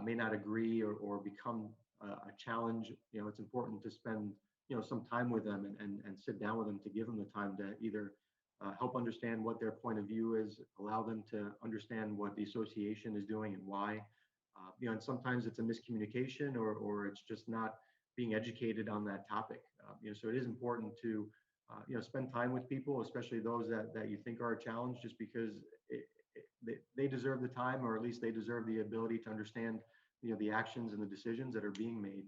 may not agree or become a challenge, it's important to spend, some time with them and sit down with them to give them the time to either help understand what their point of view is, allow them to understand what the association is doing and why. And sometimes it's a miscommunication or it's just not being educated on that topic. So it is important to, spend time with people, especially those that you think are a challenge, just because they deserve the time, or at least they deserve the ability to understand, the actions and the decisions that are being made.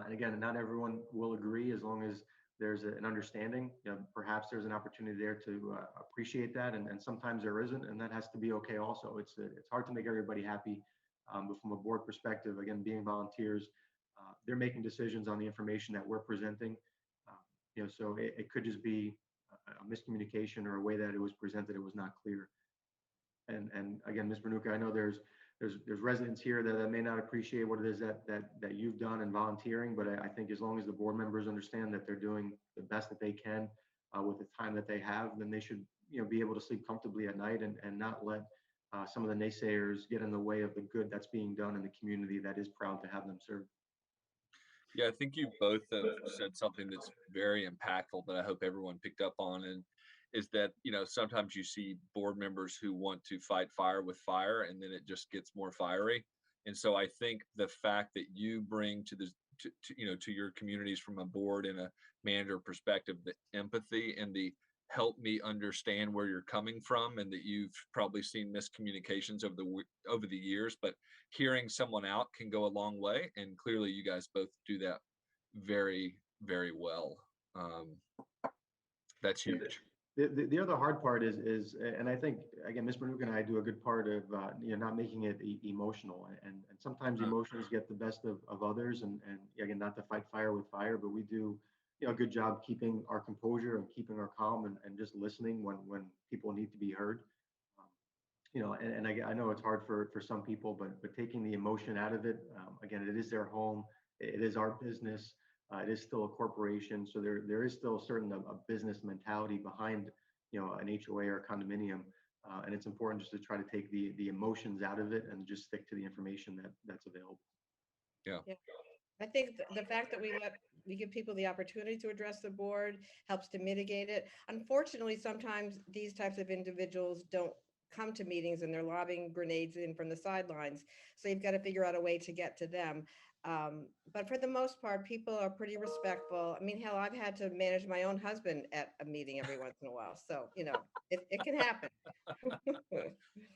And again, not everyone will agree as long as there's an understanding. Perhaps there's an opportunity there to appreciate that, and sometimes there isn't, and that has to be okay. Also, it's hard to make everybody happy, but from a board perspective, again, being volunteers, they're making decisions on the information that we're presenting. So it could just be a miscommunication or a way that it was presented, it was not clear. And again, Ms. Bernuka, I know there's residents here that may not appreciate what it is that you've done in volunteering, but I think as long as the board members understand that they're doing the best that they can with the time that they have, then they should be able to sleep comfortably at night and not let some of the naysayers get in the way of the good that's being done in the community that is proud to have them serve. Yeah, I think you both have said something that's very impactful that I hope everyone picked up on, and is that, sometimes you see board members who want to fight fire with fire, and then it just gets more fiery. And so I think the fact that you bring to this to your communities from a board and a manager perspective, the empathy and the help me understand where you're coming from, and that you've probably seen miscommunications over the years, but hearing someone out can go a long way. And clearly you guys both do that very, very well. That's huge. The other hard part is, and I think again, Ms. Manuka and I do a good part of not making it emotional, and sometimes Uh, emotions get the best of others, and again, not to fight fire with fire, but we do a good job keeping our composure and keeping our calm and just listening when people need to be heard. Um, and I know it's hard for some people, but taking the emotion out of it, again, it is their home, it is our business. It is still a corporation, so there is still a certain a business mentality behind an HOA or a condominium, and it's important just to try to take the emotions out of it and just stick to the information that's available. yeah. Yeah. I think the fact that we give people the opportunity to address the board helps to mitigate it. Unfortunately, sometimes these types of individuals don't come to meetings and they're lobbing grenades in from the sidelines. So you've got to figure out a way to get to them. But for the most part, people are pretty respectful. I mean, hell, I've had to manage my own husband at a meeting every once in a while. So, it can happen.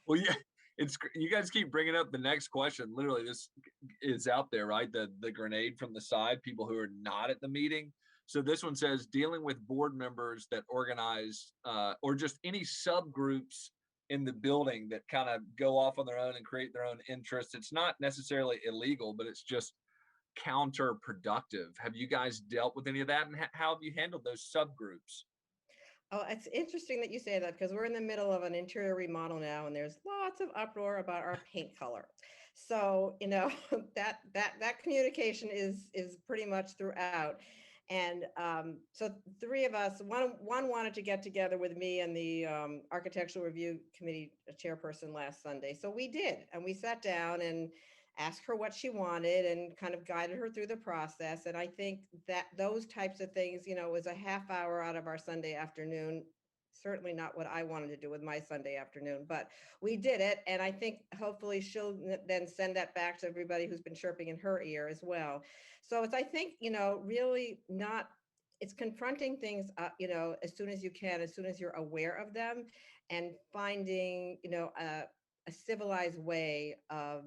Well, yeah, you guys keep bringing up the next question. Literally, this is out there, right? The grenade from the side, people who are not at the meeting. So this one says dealing with board members that organize or just any subgroups in the building that kind of go off on their own and create their own interests. It's not necessarily illegal, but it's just counterproductive. Have you guys dealt with any of that, and how have you handled those subgroups? Oh, it's interesting that you say that because we're in the middle of an interior remodel now, and there's lots of uproar about our paint color. So, that communication is pretty much throughout. And so three of us, one wanted to get together with me and the architectural review committee chairperson last Sunday. So we did, and we sat down and asked her what she wanted and kind of guided her through the process. And I think that those types of things, was a half hour out of our Sunday afternoon. Certainly not what I wanted to do with my Sunday afternoon, but we did it. And I think hopefully she'll then send that back to everybody who's been chirping in her ear as well. So it's, I think, really not, it's confronting things, as soon as you can, as soon as you're aware of them, and finding, a civilized way of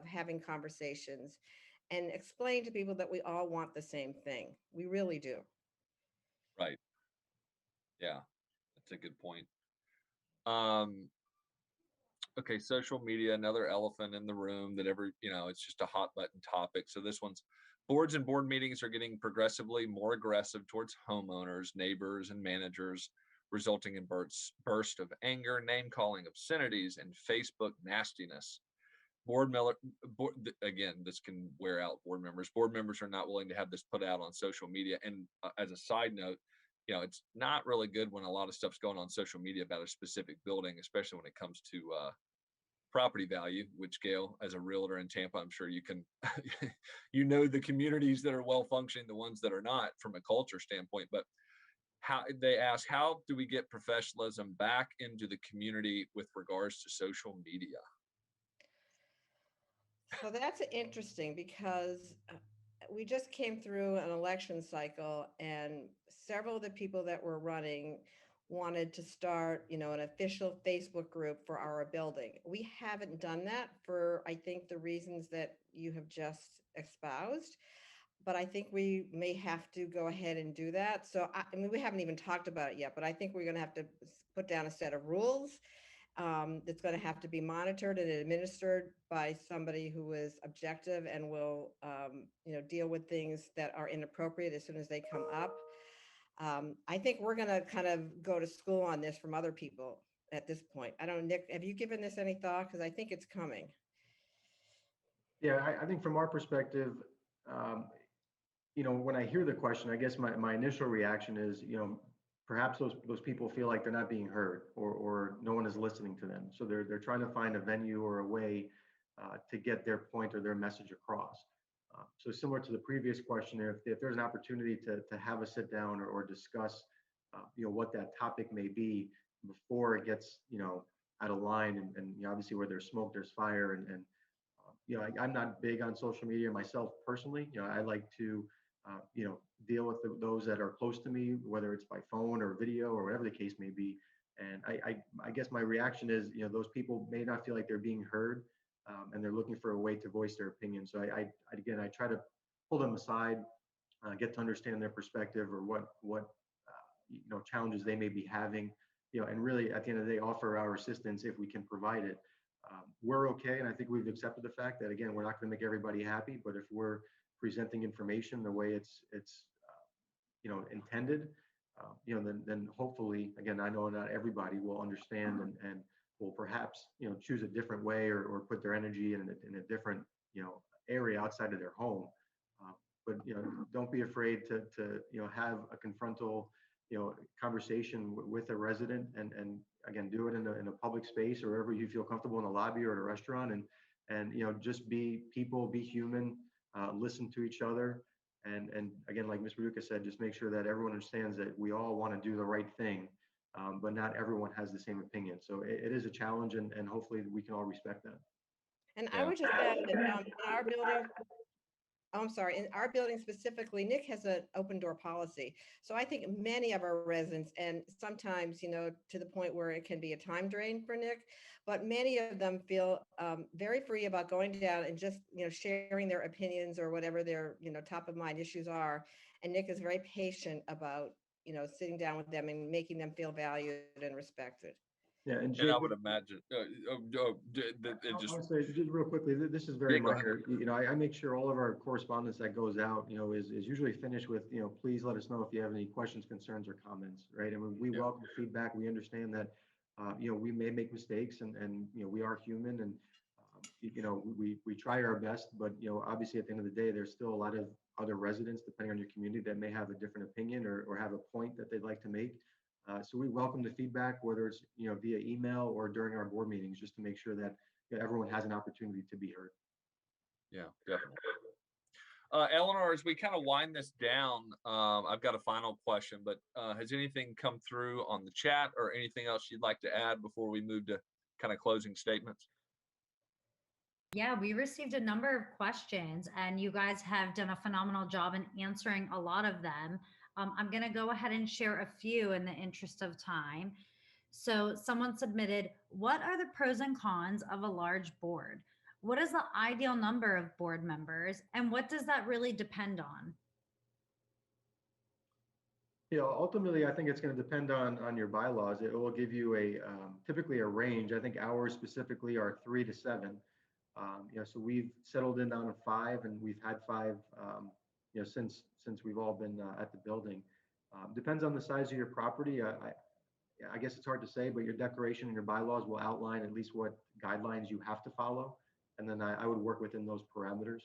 having conversations and explain to people that we all want the same thing. We really do. Right. Yeah, that's a good point. Um, Okay, social media, another elephant in the room that it's just a hot button topic. So this one's boards and board meetings are getting progressively more aggressive towards homeowners, neighbors, and managers, resulting in burst of anger, name calling, obscenities, and Facebook nastiness. Board member, again, this can wear out board members. Board members are not willing to have this put out on social media. And as a side note, it's not really good when a lot of stuff's going on social media about a specific building, especially when it comes to property value, which Gail, as a realtor in Tampa, I'm sure you can, the communities that are well functioning, the ones that are not from a culture standpoint. But how do we get professionalism back into the community with regards to social media? So that's interesting because we just came through an election cycle, and several of the people that were running wanted to start, an official Facebook group for our building. We haven't done that for, I think, the reasons that you have just espoused, but I think we may have to go ahead and do that. So I mean, we haven't even talked about it yet, but I think we're going to have to put down a set of rules that's going to have to be monitored and administered by somebody who is objective and will, deal with things that are inappropriate as soon as they come up. I think we're going to kind of go to school on this from other people at this point. I don't know, Nick, have you given this any thought? Because I think it's coming. Yeah, I think from our perspective, um, when I hear the question, I guess my initial reaction is, perhaps those people feel like they're not being heard, or no one is listening to them. So they're trying to find a venue or a way to get their point or their message across. So similar to the previous question, if there's an opportunity to have a sit down or discuss, what that topic may be before it gets, out of line, and obviously where there's smoke, there's fire, and I'm not big on social media myself personally. I like to deal with those that are close to me, whether it's by phone or video or whatever the case may be. And I guess my reaction is, those people may not feel like they're being heard, and they're looking for a way to voice their opinion. So I try to pull them aside, get to understand their perspective, or what challenges they may be having, and really at the end of the day offer our assistance if we can provide it. We're okay, and I think we've accepted the fact that, again, we're not going to make everybody happy, but if we're presenting information the way it's intended, then hopefully, again, I know not everybody will understand, and will perhaps choose a different way, or put their energy in a different area outside of their home. But don't be afraid to have a confrontal conversation with a resident, and again, do it in a public space, or wherever you feel comfortable, in a lobby or at a restaurant, and just be people, be human, listen to each other. And again, like Ms. Maruka said, just make sure that everyone understands that we all want to do the right thing, but not everyone has the same opinion. So it is a challenge, and hopefully we can all respect that. And I would just add that in our building, oh, I'm sorry, in our building specifically, Nick has an open door policy. So I think many of our residents, and sometimes, to the point where it can be a time drain for Nick, but many of them feel very free about going down and just, sharing their opinions or whatever their, top of mind issues are. And Nick is very patient about, sitting down with them and making them feel valued and respected. Yeah, and And I would imagine I'll say just real quickly, this is very minor. I make sure all of our correspondence that goes out, is usually finished with, please let us know if you have any questions, concerns, or comments, right? And we welcome feedback. We understand that, we may make mistakes, and we are human, and we try our best, but obviously at the end of the day, there's still a lot of other residents, depending on your community, that may have a different opinion, or have a point that they'd like to make. So we welcome the feedback, whether it's via email or during our board meetings, just to make sure that everyone has an opportunity to be heard. Yeah, definitely. Eleanor, as we kind of wind this down, I've got a final question, but has anything come through on the chat, or anything else you'd like to add before we move to kind of closing statements? Yeah, we received a number of questions, and you guys have done a phenomenal job in answering a lot of them. I'm going to go ahead and share a few in the interest of time. So someone submitted, what are the pros and cons of a large board? What is the ideal number of board members, and what does that really depend on? Ultimately, I think it's going to depend on your bylaws. It will give you a typically a range. I think hours specifically are 3 to 7. So we've settled in on 5, and we've had 5, since we've all been at the building. Depends on the size of your property. I guess it's hard to say, but your declaration and your bylaws will outline at least what guidelines you have to follow, and then I would work within those parameters.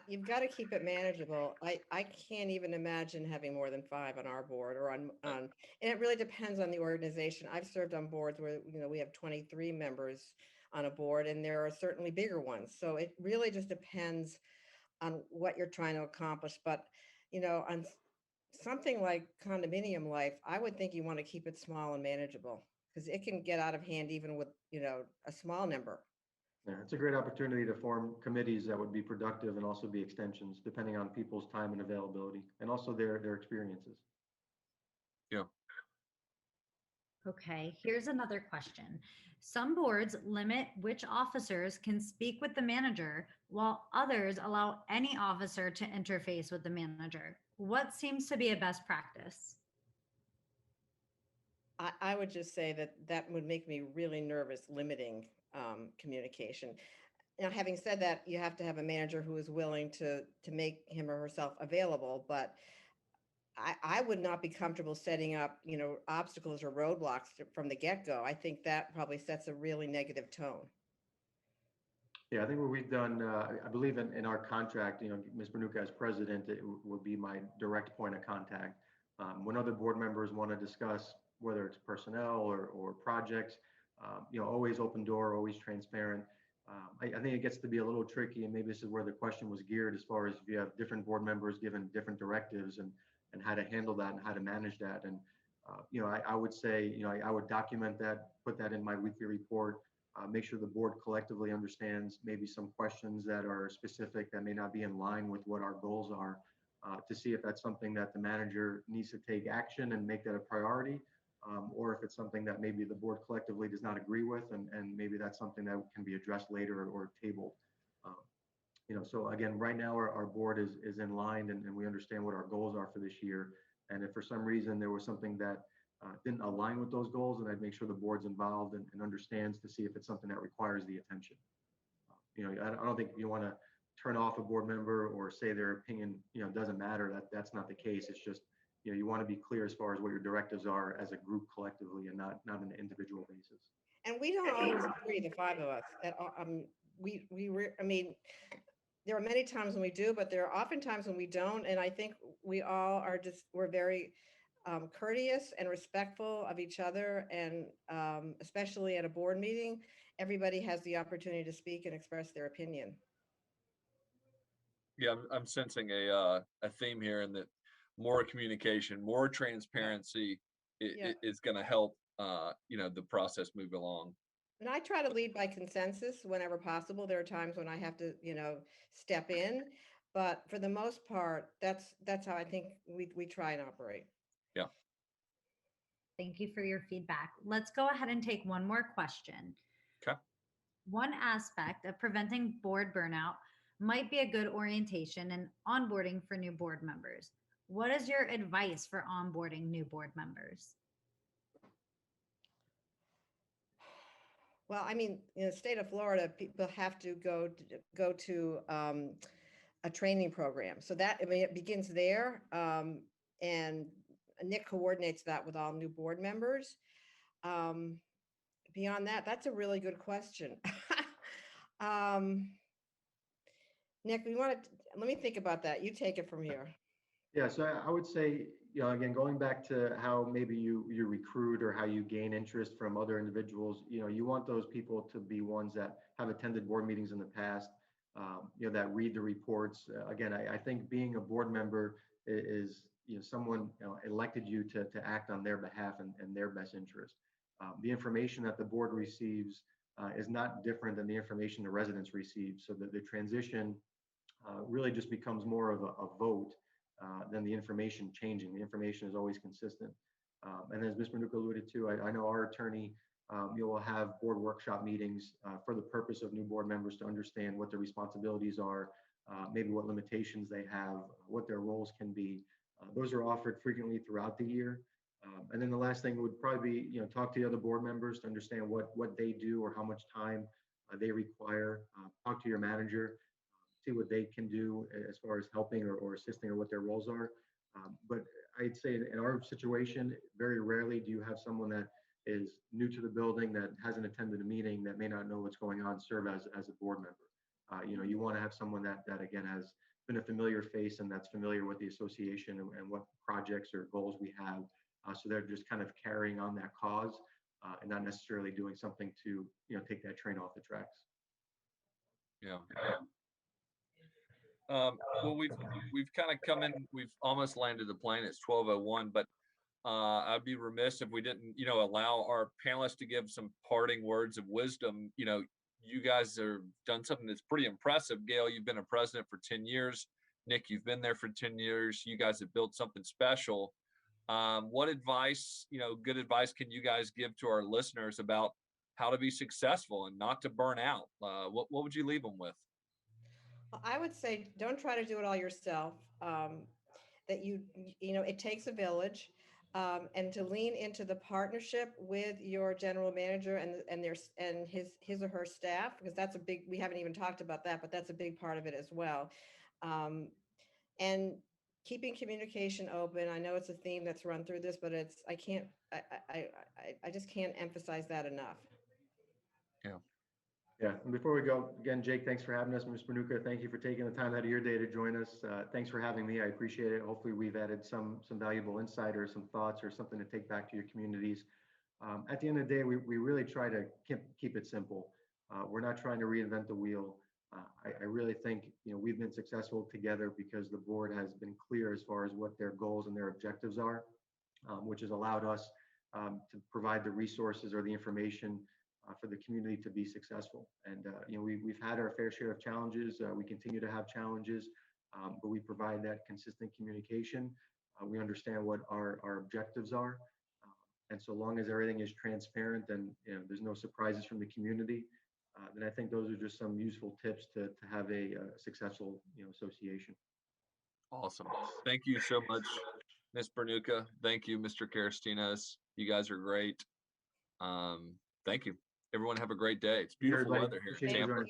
You've got to keep it manageable. I can't even imagine having more than 5 on our board or and it really depends on the organization. I've served on boards where, we have 23 members on a board, and there are certainly bigger ones. So it really just depends on what you're trying to accomplish. But, on something like condominium life, I would think you want to keep it small and manageable, because it can get out of hand even with, a small number. Yeah, it's a great opportunity to form committees that would be productive and also be extensions, depending on people's time and availability, and also their experiences. Yeah. Okay, here's another question. Some boards limit which officers can speak with the manager, while others allow any officer to interface with the manager. What seems to be a best practice? I would just say that would make me really nervous, limiting communication. Now, having said that, you have to have a manager who is willing to make him or herself available, but I would not be comfortable setting up, obstacles or roadblocks from the get-go. I think that probably sets a really negative tone. Yeah, I think what we've done, I believe in our contract, Ms. Bernucca as president, it would be my direct point of contact. When other board members want to discuss whether it's personnel or projects, always open door, always transparent. I think it gets to be a little tricky, and maybe this is where the question was geared, as far as if you have different board members given different directives and how to handle that and how to manage that. And I would say, I would document that, put that in my weekly report, make sure the board collectively understands maybe some questions that are specific that may not be in line with what our goals are, to see if that's something that the manager needs to take action and make that a priority, or if it's something that maybe the board collectively does not agree with, and maybe that's something that can be addressed later or tabled. So again, right now our board is in line, and we understand what our goals are for this year. And if for some reason there was something that didn't align with those goals, then I'd make sure the board's involved and understands, to see if it's something that requires the attention. I don't think you want to turn off a board member or say their opinion, doesn't matter. That's not the case. It's just, you want to be clear as far as what your directives are as a group collectively, and not on an individual basis. And we don't always agree, the 5 of us. I mean, there are many times when we do, but there are often times when we don't. And I think we all we're very courteous and respectful of each other. And especially at a board meeting, everybody has the opportunity to speak and express their opinion. Yeah, I'm sensing a theme here, in that more communication, more transparency is going to help, the process move along. And I try to lead by consensus whenever possible. There are times when I have to, step in, but for the most part, that's how I think we try and operate. Yeah. Thank you for your feedback. Let's go ahead and take one more question. Okay. One aspect of preventing board burnout might be a good orientation and onboarding for new board members. What is your advice for onboarding new board members? Well, I mean, in the state of Florida, people have to go to a training program. So that, I mean, it begins there. And Nick coordinates that with all new board members. Beyond that, that's a really good question. Nick, let me think about that. You take it from here. Yeah, so I would say, again, going back to how maybe you recruit or how you gain interest from other individuals, you want those people to be ones that have attended board meetings in the past, that read the reports. Again, I think being a board member is, someone elected you to act on their behalf and their best interest. The information that the board receives is not different than the information the residents receive. So the transition really just becomes more of a vote than the information changing. The information is always consistent. And as Ms. Bernucca alluded to, I know our attorney will have board workshop meetings for the purpose of new board members to understand what their responsibilities are, maybe what limitations they have, what their roles can be, Those are offered frequently throughout the year. And then the last thing would probably be, talk to the other board members to understand what they do or how much time they require. Talk to your manager, see what they can do as far as helping or assisting or what their roles are. But I'd say in our situation, very rarely do you have someone that is new to the building that hasn't attended a meeting that may not know what's going on serve as a board member. You want to have someone that again has been a familiar face and that's familiar with the association and what projects or goals we have. So they're just kind of carrying on that cause and not necessarily doing something to take that train off the tracks. Yeah. Well, we've kind of come in. We've almost landed the plane. It's 12:01, but I'd be remiss if we didn't, allow our panelists to give some parting words of wisdom. You guys have done something that's pretty impressive. Gail, you've been a president for 10 years. Nick, you've been there for 10 years. You guys have built something special. What advice, good advice can you guys give to our listeners about how to be successful and not to burn out? What would you leave them with? I would say, don't try to do it all yourself. That it takes a village, and to lean into the partnership with your general manager and his or her staff, because that's a big. We haven't even talked about that, but that's a big part of it as well. And keeping communication open. I know it's a theme that's run through this, but I just can't emphasize that enough. Yeah. Yeah, and before we go, again, Jake, thanks for having us. Ms. Bernucca, thank you for taking the time out of your day to join us. Thanks for having me. I appreciate it. Hopefully we've added some valuable insight or some thoughts or something to take back to your communities. At the end of the day, we really try to keep it simple. We're not trying to reinvent the wheel. I really think we've been successful together because the board has been clear as far as what their goals and their objectives are, which has allowed us to provide the resources or the information for the community to be successful. And we've had our fair share of challenges. We continue to have challenges, but we provide that consistent communication. We understand what our objectives are, and so long as everything is transparent and there's no surprises from the community, then I think those are just some useful tips to have a successful association. Awesome. Thank you so much, Ms. Bernucca. Thank you, Mr. Karastinos. You guys are great. Thank you. Everyone have a great day. It's beautiful weather here in Tampa.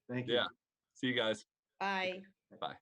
Thank you. Yeah. See you guys. Bye. Bye.